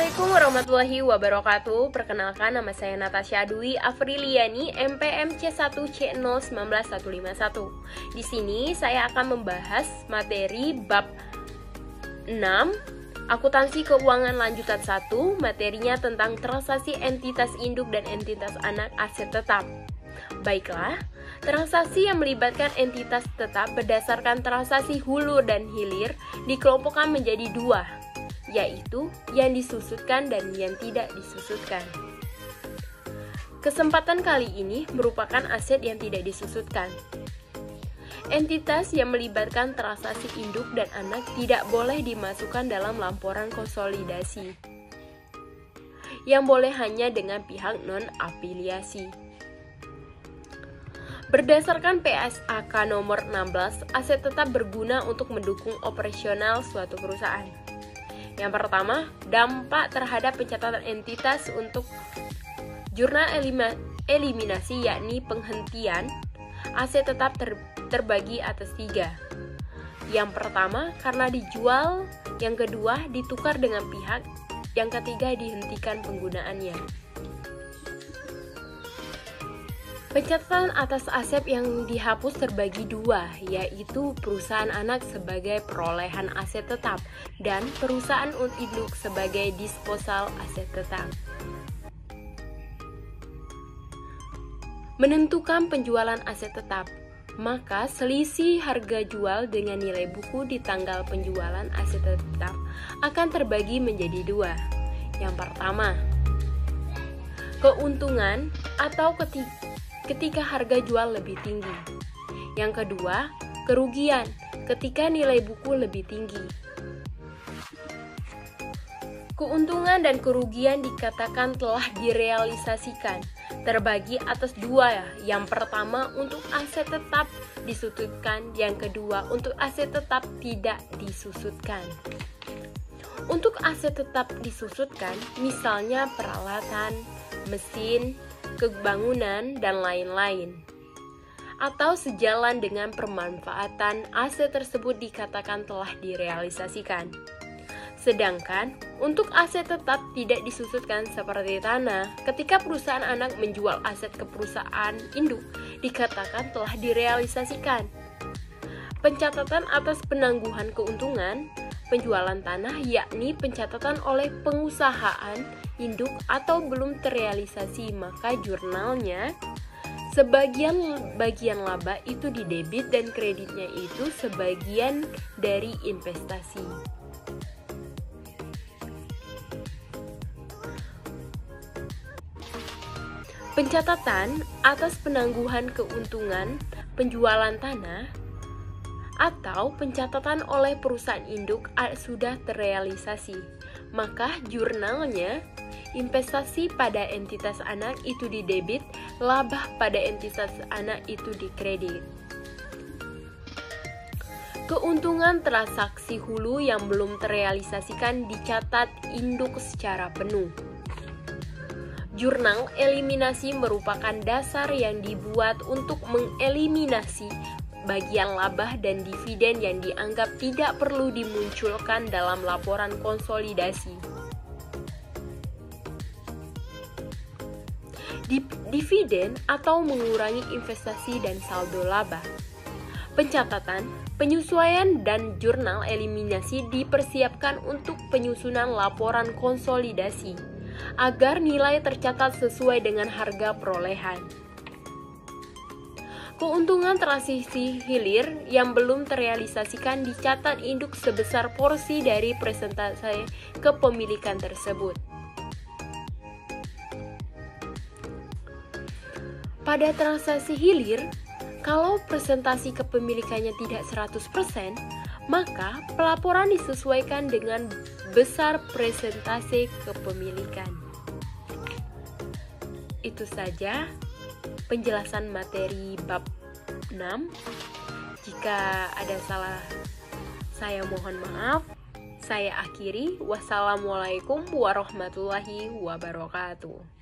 Assalamualaikum warahmatullahi wabarakatuh. Perkenalkan, nama saya Natasha Dwi Afriliani, MPM C1C0195151. Di sini saya akan membahas materi bab 6, akuntansi keuangan lanjutan 1, materinya tentang transaksi entitas induk dan entitas anak aset tetap. Baiklah, transaksi yang melibatkan entitas tetap berdasarkan transaksi hulu dan hilir dikelompokkan menjadi dua, yaitu yang disusutkan dan yang tidak disusutkan. Kesempatan kali ini merupakan aset yang tidak disusutkan. Entitas yang melibatkan transaksi induk dan anak tidak boleh dimasukkan dalam laporan konsolidasi, yang boleh hanya dengan pihak non-afiliasi. Berdasarkan PSAK nomor 16, aset tetap berguna untuk mendukung operasional suatu perusahaan. Yang pertama, dampak terhadap pencatatan entitas untuk jurnal eliminasi, yakni penghentian aset tetap terbagi atas 3. Yang pertama, karena dijual. Yang kedua, ditukar dengan pihak. Yang ketiga, dihentikan penggunaannya. Pencatatan atas aset yang dihapus terbagi 2, yaitu perusahaan anak sebagai perolehan aset tetap dan perusahaan induk sebagai disposal aset tetap. Menentukan penjualan aset tetap, maka selisih harga jual dengan nilai buku di tanggal penjualan aset tetap akan terbagi menjadi 2. Yang pertama, keuntungan atau ketika harga jual lebih tinggi. Yang kedua, kerugian ketika nilai buku lebih tinggi. Keuntungan dan kerugian dikatakan telah direalisasikan, terbagi atas 2. Yang pertama, untuk aset tetap disusutkan, yang kedua, untuk aset tetap tidak disusutkan. Untuk aset tetap disusutkan, misalnya peralatan, mesin, kebangunan, dan lain-lain, atau sejalan dengan pemanfaatan aset tersebut dikatakan telah direalisasikan. Sedangkan untuk aset tetap tidak disusutkan seperti tanah, ketika perusahaan anak menjual aset ke perusahaan induk dikatakan telah direalisasikan. Pencatatan atas penangguhan keuntungan penjualan tanah, yakni pencatatan oleh pengusahaan induk atau belum terrealisasi, maka jurnalnya bagian laba itu didebit dan kreditnya itu sebagian dari investasi. Pencatatan atas penangguhan keuntungan penjualan tanah atau pencatatan oleh perusahaan induk sudah terrealisasi, maka jurnalnya investasi pada entitas anak itu didebit, laba pada entitas anak itu dikredit. Keuntungan transaksi hulu yang belum terrealisasikan dicatat induk secara penuh. Jurnal eliminasi merupakan dasar yang dibuat untuk mengeliminasi bagian laba dan dividen yang dianggap tidak perlu dimunculkan dalam laporan konsolidasi. Dividen atau mengurangi investasi dan saldo laba. Pencatatan, penyesuaian, dan jurnal eliminasi dipersiapkan untuk penyusunan laporan konsolidasi agar nilai tercatat sesuai dengan harga perolehan. Keuntungan transisi hilir yang belum terrealisasikan dicatat induk sebesar porsi dari presentasi kepemilikan tersebut. Pada transaksi hilir, kalau presentasi kepemilikannya tidak 100%, maka pelaporan disesuaikan dengan besar presentasi kepemilikan. Itu saja penjelasan materi bab 6. Jika ada salah, saya mohon maaf. Saya akhiri. Wassalamualaikum warahmatullahi wabarakatuh.